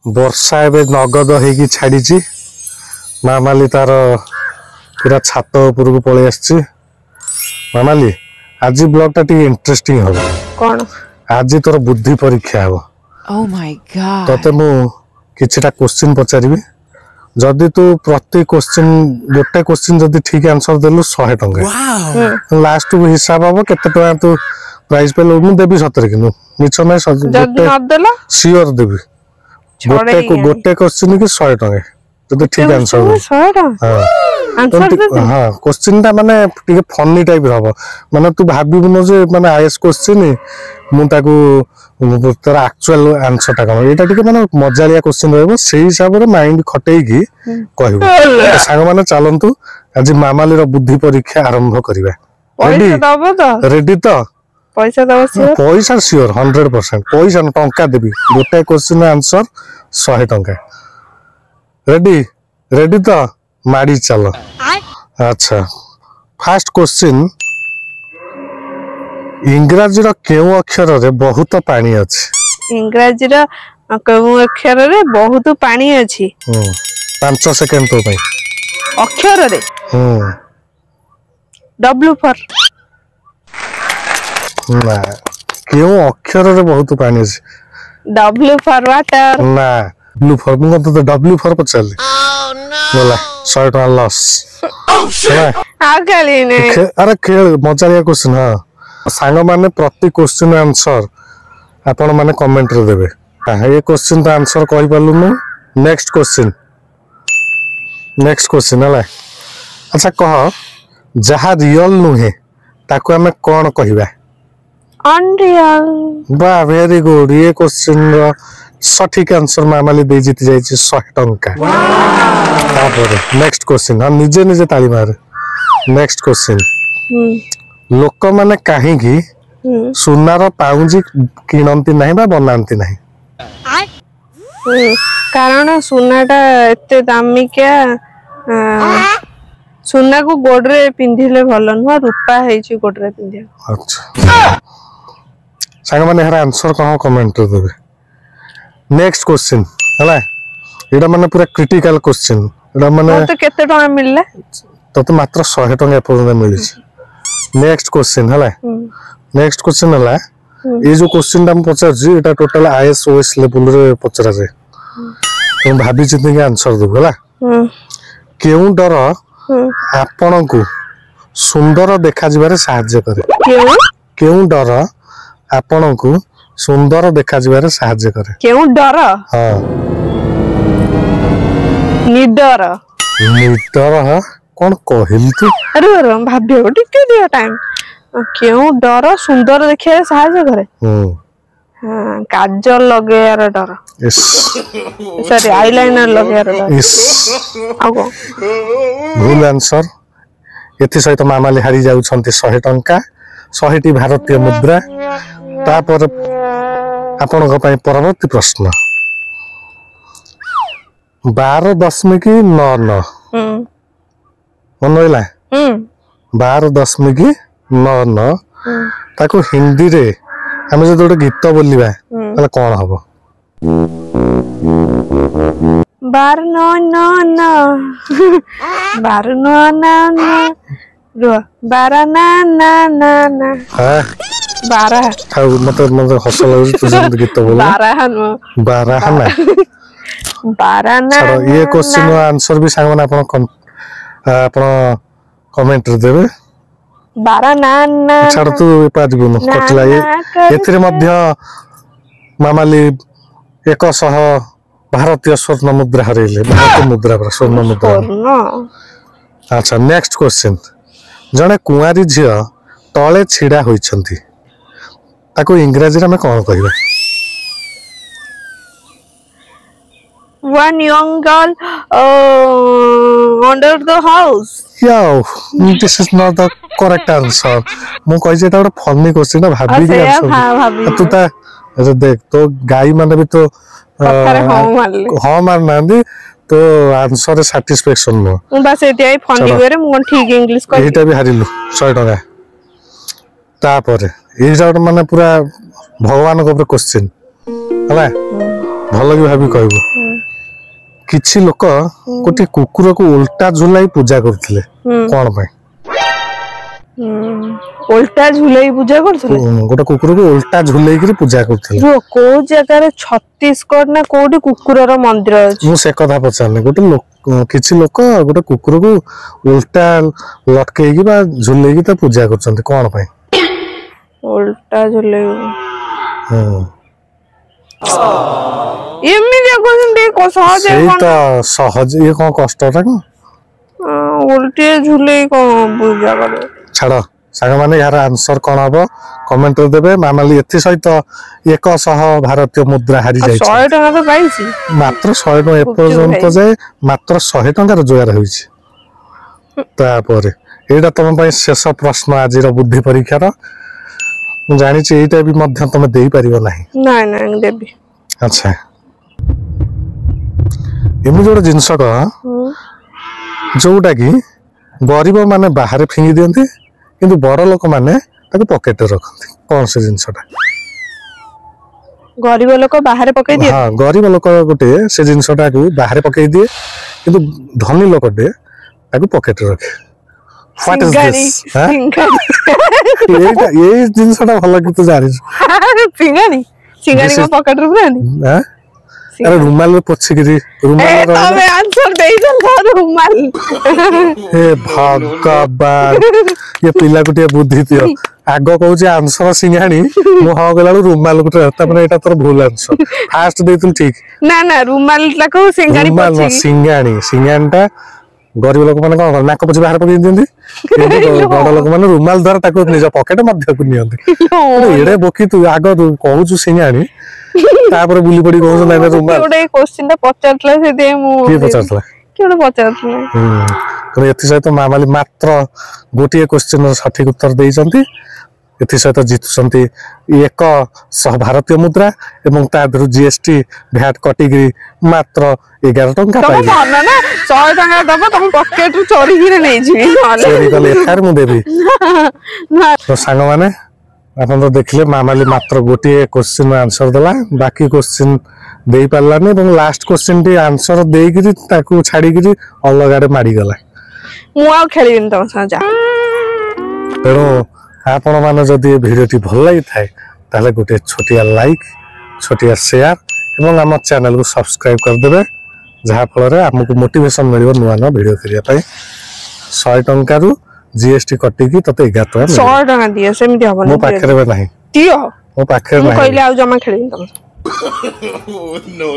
वर्षा एवं नगद हो छाड़ी मामाली तार पूरा छात उपरको पलि आसी मामाली आज ब्लॉग टा इंटरेस्टिंग हम कौन आज तोर बुद्धि परीक्षा हम ओह माय गॉड तते मु किछटा क्वेश्चन पचारिबी जदि तू प्रति क्वेश्चन गोटे क्वेश्चन जदि ठीक आंसर देलु 100 टंका लास्ट को हिसाब हम केते टका तू प्राइस पे मु देबी सतरे किनु मिछ नै जदि न देला श्योर देबी गोटे क्वेश्चन की 100 टंका जदि ठीक आंसर 100 टंका आंसर दे हां क्वेश्चन ता माने टिके फनी टाइप रहबो माने तू भाबिबु न जे माने आईएस क्वेश्चन मु ताको तोर एक्चुअल आंसर ता कम एटा टिके माने मजालिया क्वेश्चन रहबो सेही हिसाब रे माइंड खटेई की कहबो सांग माने चलंतु आज मामाली रो बुद्धि परीक्षा आरंभ करिबा पैसा दबो तो रेडी तो पैसा दबो श्योर पैसा श्योर 100% पैसा न टंका देबी गोटे क्वेश्चन आंसर 100 टंका रेडी रेडी तो माड़ी चलो अच्छा फर्स्ट क्वेश्चन इंग्रजी रो केउ अक्षर रे बहुत पानी अछि इंग्रजी रो केउ अक्षर रे बहुत पानी अछि 5 सेकंड तो भाई अक्षर रे W फॉर ना केउ अक्षर रे बहुत पानी अछि W फॉर वाटर ना ब्लू फॉर मु तो W फॉर पचल बोला 100 टका लॉस आगली ने अरे खेल मजालिया क्वेश्चन हां सांग माने प्रति क्वेश्चन आंसर आपण माने कमेंट रे देबे ए क्वेश्चन का आंसर कहि पालु न नेक्स्ट क्वेश्चन हला अच्छा कह जहा रियल नुहे ताको हमें कोन कहिबा अनरियल बा वेरी गुड ये क्वेश्चन रो सठिक आंसर मामाली दे जीत जाय छी 100 टंका तापर नेक्स्ट क्वेश्चन हम निजे निजे ताली मार नेक्स्ट क्वेश्चन लोक माने काहे की सुनार पाउंजी किनंती नाही बा बनांती नाही कारण सुनाटा एते दामी क्या सुना को गोडरे पिंधिले भलो न रूपा हेई छी गोडरे पिंधिया अच्छा सांग माने हरा आंसर कहो कमेंट रे देबे नेक्स्ट क्वेश्चन हला एडा माने पूरा क्रिटिकल क्वेश्चन एडा माने तो केते टका मिलले तो मात्र 100 टका पर मिली नेक्स्ट क्वेश्चन हला नेक्स्ट क्वेश्चन हला ए जो क्वेश्चन हम पचार जी एटा टोटल आईएसओएस लेवल रे पचरा जे तुम भाबी चिंती के आंसर दो हला केउ डर आपण को सुंदर देखा जिबारे सहायता करे केउ डर आपण को सुंदर देखा जिबारे सहायता करे केउ डर हां निडर निडर ह कोन कहिल तू अरे अरे भाबियो टिके दियो टाइम केउ डर सुंदर देखे सहायता करे हां काजल लगे यार डर यस सॉरी आईलाइनर लगे यार डर यस आगो भूल आंसर एथि सहित मामाली हारी जाउ छंती 100 टंका 100 टी भारतीय मुद्रा तापर आपन को पई परवर्ती प्रश्न 12.99 मन होइला 12.99 ताको हिंदी रे हम जे दोटे गीत बोलिबा तले कोन हबो 12 रो 12 ना हां 12 थाउ मतलब हस लागु तू जे गीत बोला 12 ना 12 ना ये क्वेश्चन आंसर भी सांग माने आपण कमेंट रे देबे 12 ना छाड़ तू पाजबु न कटला एथिरे मध्य मामाली 100 भारतीय स्वर्ण मुद्रा हरेले भारतीय मुद्रा पर स्वर्ण मुद्रा अच्छा नेक्स्ट क्वेश्चन जने कुआरी झियो तळे छिडा होइछंती ताको इंग्रजी रे हम कोन कहिबा one young girl under the house Yo, this is not the correct answer. मु कहि जे ता फनी क्वेश्चन ना भाबी के आंसर तू ता अरे देख तो गाई माने भी तो हां मार नांदी तो आंसर सैटिस्फैक्शन नो बस एतियाई फनी करे मु ठीक इंग्लिश कहि एटा भी हारिलु 100 टका तापर ए जाट माने पूरा भगवान को ऊपर क्वेश्चन हला ଭଲ କି ଭାବି କହିବୁ କିଛି ଲୋକ ଗୋଟେ କୁକୁରକୁ ଉଲ୍ଟା ଝୁଲାଇ ପୂଜା କରୁଥିଲେ କଣ ପାଇଁ उल्टा झुलाई पूजा करथले गोटे कुकुर को उल्टा झुलेइकरी पूजा करथले जो को जगह रे छत्तीसगढ़ ना कोडी कुकुरर मंदिर अछि मु से कथा पचारने गोटे किछि लोक गोटे कुकुर को उल्टा लटकेइकी बा झुलेइकी त पूजा करछन्ते कोन पय उल्टा झुले एमि जे कोसंते को सहज सेही त सहज ये कोन कष्ट था को उल्टे झुले को पूजा करे छाड़ साग माने यार आंसर कोन हबो कमेंट रे देबे मामाली एथि सहित 100 भारतीय मुद्रा हारि जाय 100 टका तो पाइछि मात्र 100 टका एपर्यंत जाय मात्र 100 टका रोजगार होइछि तापर एटा तम पय शेष प्रश्न आज रो बुद्धि परीक्षा रो मु जानि छि एटा भी मध्य तमे देई परिबो नाही नाही देबी अच्छा एमि जोड जिंस को जोटा कि गरीब माने बाहर फिंगी दियंती किंतु बड़ लोक माने ताको पॉकेट रे रखंती कोन से जिंसटा गरीब लोक बाहर पकई दिए हां गरीब लोक गोटे से जिंसटा को बाहर पकई दिए किंतु धनी लोकटे ताको पॉकेट रे रखे व्हाट इज दिस ये जिंसटा भलो कि तू जानि पिंगानी सिंगानी को पॉकेट रे पुरानी हां अरे रुमाल में पोछिगिरी रुमाल तबे आंसर देई दल रुमाल हे भगवान ये पिला गुटे बुद्धि दियो आगो कहू जे आंसर सिंगाणी मु ह गेला रुमाल गुटे त माने एटा तोर भूल आंसर फास्ट देइतुल ठीक ना ना रुमाल ला को सिंगाणी पोछि सिंगाणीटा गरीब लोक माने कोन नाक पोछि बाहर पकई दियंती बड़ लोक माने रुमाल द्वारा ताको निज पॉकेट मध्य को नियंती एडे बोकी तू आगो कहू छु सिंगाणी तापर बुली पड़ी कहू ना रुमाल ओडे क्वेश्चन ता पचारतला से दे मु की पचारतला केडे पचारतला तो एथि सहित मामाली मात्र गोटे क्वेश्चन सठिक उत्तर देइचंती एथि सहित जितुचंती 100 भारतीय मुद्रा एवं तादरु जीएसटी भैट कटिगिरी मात्र 11 टंका पाइबे तम ना 100 टंका दबो तम पॉकेट रू चोरी गिरे नै छी चोरी कले एखार मु देबी तो संग माने अपन तो देखले मामाली मात्र गोटे क्वेश्चन आंसर देला बाकी क्वेश्चन देई पारलानी এবং लास्ट क्वेश्चन टी आंसर देई गिरी ताकू छाडी गिरी अलगाडे माडी गला मु आ खेलिन त सजा तेणु आपण माने जदि वीडियो टी भल लागि थाए ताले गोटे छोटिया लाइक छोटिया शेयर एवं हम चैनल को सब्सक्राइब कर देबे जहा फल रे हमकु मोटिवेशन मिलियो नुवा नुवा वीडियो करिया पई 100 टंका रु जीएसटी कटि की तते 11 टका 100 टका दिए सेमति हबो मो पाखरे बे नाही दियो मो पाखरे नाही कहले आ जमा खेलिन त no.